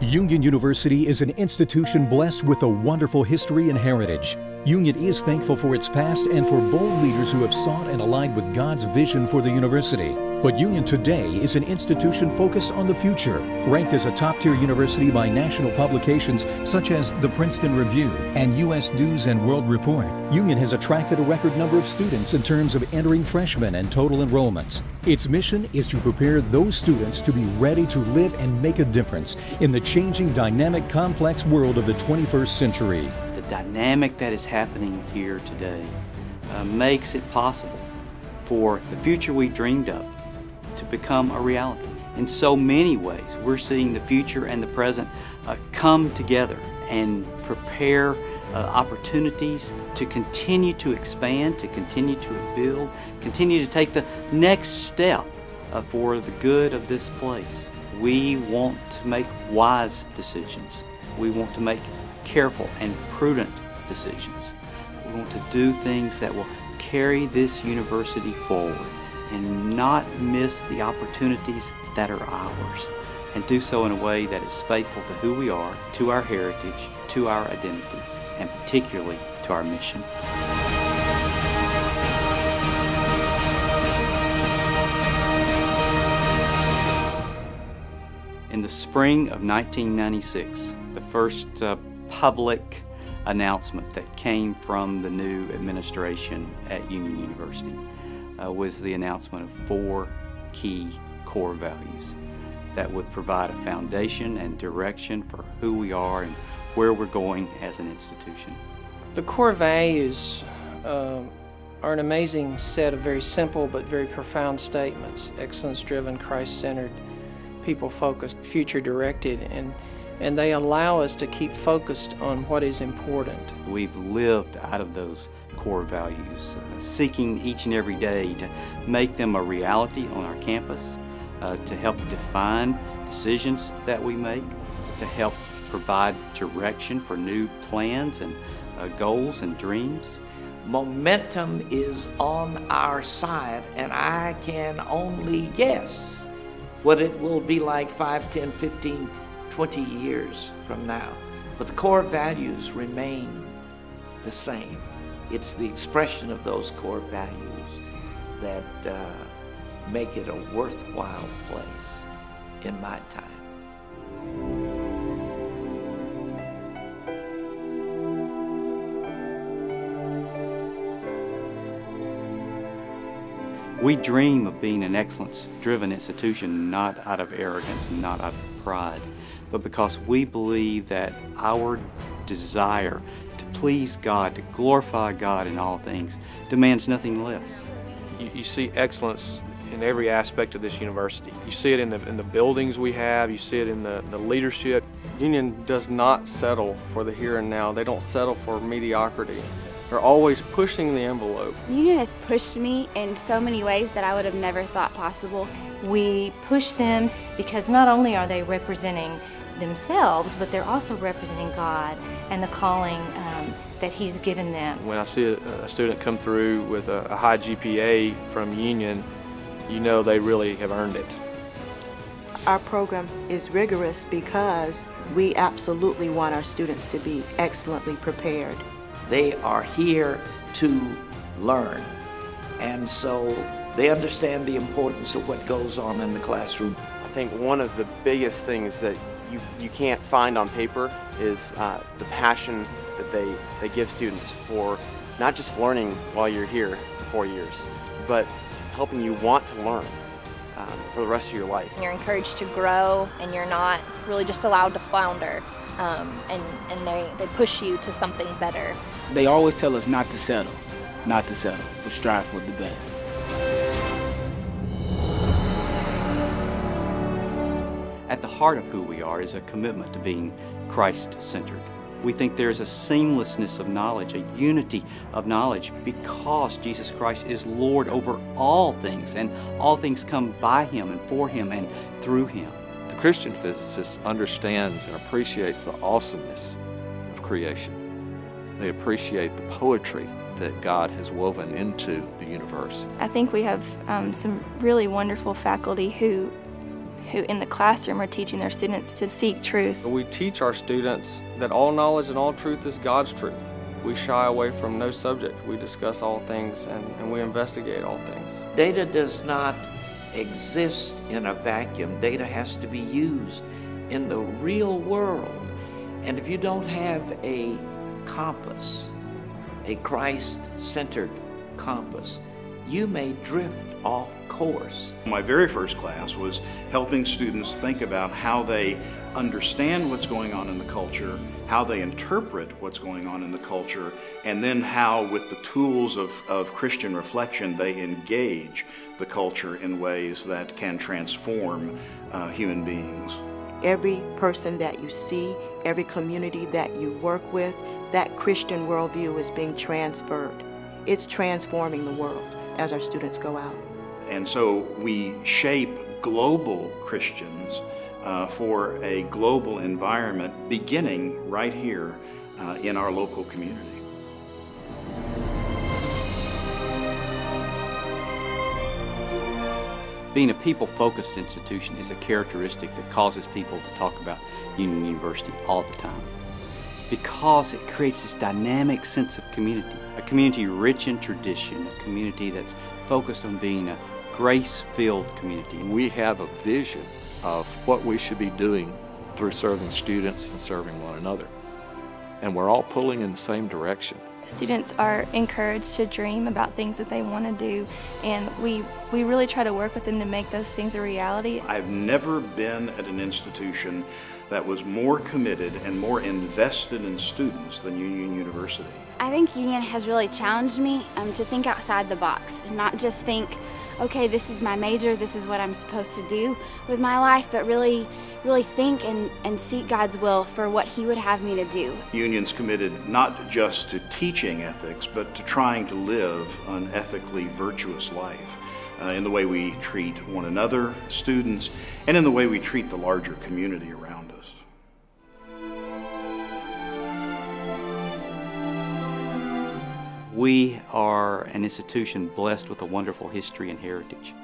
Union University is an institution blessed with a wonderful history and heritage. Union is thankful for its past and for bold leaders who have sought and aligned with God's vision for the university. But Union today is an institution focused on the future. Ranked as a top-tier university by national publications such as the Princeton Review and U.S. News and World Report, Union has attracted a record number of students in terms of entering freshmen and total enrollments. Its mission is to prepare those students to be ready to live and make a difference in the changing, dynamic, complex world of the 21st century. The dynamic that is happening here today makes it possible for the future we dreamed of to become a reality. In so many ways, we're seeing the future and the present come together and prepare opportunities to continue to expand, to continue to build, continue to take the next step for the good of this place. We want to make wise decisions. We want to make careful and prudent decisions. We want to do things that will carry this university forward and not miss the opportunities that are ours, and do so in a way that is faithful to who we are, to our heritage, to our identity, and particularly to our mission. In the spring of 1996, the first public announcement that came from the new administration at Union University was the announcement of 4 key core values that would provide a foundation and direction for who we are and where we're going as an institution. The core values are an amazing set of very simple but very profound statements: excellence-driven, Christ-centered, people-focused, future-directed, and they allow us to keep focused on what is important. We've lived out of those core values, seeking each and every day to make them a reality on our campus, to help define decisions that we make, to help provide direction for new plans and goals and dreams. Momentum is on our side, and I can only guess what it will be like 5, 10, 15, 20 years from now. But the core values remain the same. It's the expression of those core values that make it a worthwhile place in my time. We dream of being an excellence-driven institution, not out of arrogance and not out of pride, but because we believe that our desire to please God, to glorify God in all things, demands nothing less. You see excellence in every aspect of this university. You see it in the buildings we have, you see it in the leadership. Union does not settle for the here and now. They don't settle for mediocrity. They're always pushing the envelope. Union has pushed me in so many ways that I would have never thought possible. We push them because not only are they representing themselves, but they're also representing God and the calling that He's given them. When I see a student come through with a high GPA from Union, you know they really have earned it. Our program is rigorous because we absolutely want our students to be excellently prepared. They are here to learn, and so they understand the importance of what goes on in the classroom. I think one of the biggest things that you can't find on paper is the passion that they give students for not just learning while you're here for 4 years, but helping you want to learn for the rest of your life. You're encouraged to grow, and you're not really just allowed to flounder, and they push you to something better. They always tell us not to settle, but strive for the best. At the heart of who we are is a commitment to being Christ-centered. We think there's a seamlessness of knowledge, a unity of knowledge, because Jesus Christ is Lord over all things, and all things come by Him and for Him and through Him. The Christian physicist understands and appreciates the awesomeness of creation. They appreciate the poetry that God has woven into the universe. I think we have some really wonderful faculty who who in the classroom are teaching their students to seek truth. We teach our students that all knowledge and all truth is God's truth. We shy away from no subject. We discuss all things and we investigate all things. Data does not exist in a vacuum. Data has to be used in the real world. And if you don't have a compass, a Christ-centered compass, you may drift off course. My very first class was helping students think about how they understand what's going on in the culture, how they interpret what's going on in the culture, and then how, with the tools of Christian reflection, they engage the culture in ways that can transform human beings. Every person that you see, every community that you work with, that Christian worldview is being transferred. It's transforming the world as our students go out. And so we shape global Christians for a global environment beginning right here in our local community. Being a people-focused institution is a characteristic that causes people to talk about Union University all the time, because it creates this dynamic sense of community, a community rich in tradition, a community that's focused on being a grace-filled community. We have a vision of what we should be doing through serving students and serving one another, and we're all pulling in the same direction. Students are encouraged to dream about things that they want to do, and we really try to work with them to make those things a reality. I've never been at an institution that was more committed and more invested in students than Union University. I think Union has really challenged me to think outside the box and not just think, okay, this is my major, this is what I'm supposed to do with my life, but really think and seek God's will for what He would have me to do. Union's committed not just to teaching ethics, but to trying to live an ethically virtuous life in the way we treat one another, students, and in the way we treat the larger community around us. We are an institution blessed with a wonderful history and heritage.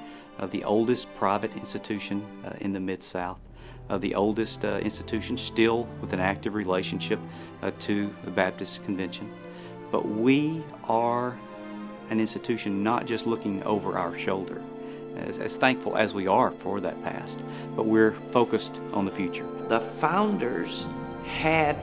The oldest private institution in the Mid-South, the oldest institution still with an active relationship to the Baptist Convention. But we are an institution not just looking over our shoulder, as thankful as we are for that past, but we're focused on the future. The founders had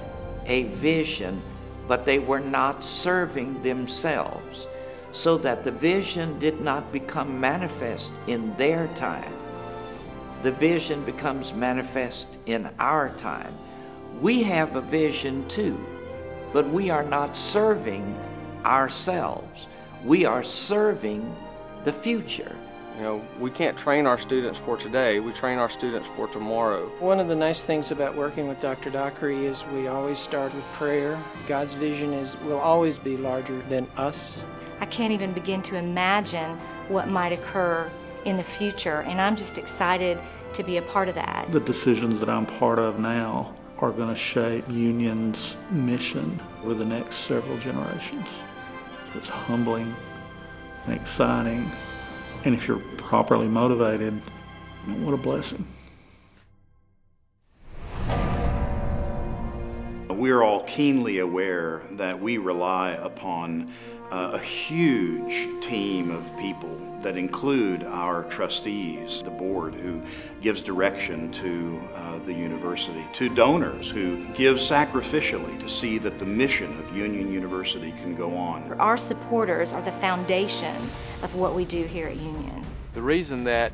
a vision, but they were not serving themselves, so that the vision did not become manifest in their time. The vision becomes manifest in our time. We have a vision too, but we are not serving ourselves. We are serving the future. You know, we can't train our students for today, we train our students for tomorrow. One of the nice things about working with Dr. Dockery is we always start with prayer. God's vision will always be larger than us. I can't even begin to imagine what might occur in the future, and I'm just excited to be a part of that. The decisions that I'm part of now are going to shape Union's mission over the next several generations. So it's humbling and exciting, and if you're properly motivated, what a blessing. We're all keenly aware that we rely upon a huge team of people that include our trustees, the board who gives direction to the university, to donors who give sacrificially to see that the mission of Union University can go on. Our supporters are the foundation of what we do here at Union. The reason that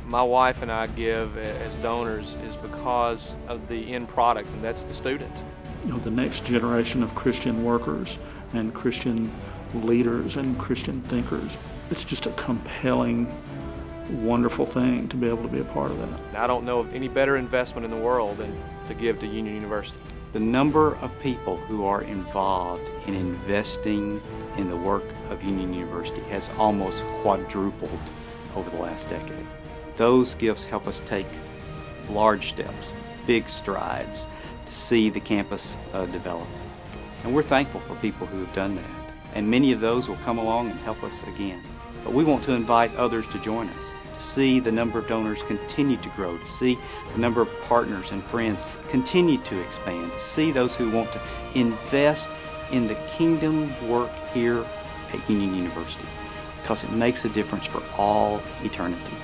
my wife and I give as donors is because of the end product, and that's the student. You know, the next generation of Christian workers and Christian leaders and Christian thinkers, it's just a compelling, wonderful thing to be able to be a part of that. I don't know of any better investment in the world than to give to Union University. The number of people who are involved in investing in the work of Union University has almost quadrupled over the last decade. Those gifts help us take large steps, big strides, to see the campus develop. And we're thankful for people who have done that. And many of those will come along and help us again. But we want to invite others to join us, to to see the number of donors continue to grow, to see the number of partners and friends continue to expand, to see those who want to invest in the kingdom work here at Union University, because it makes a difference for all eternity.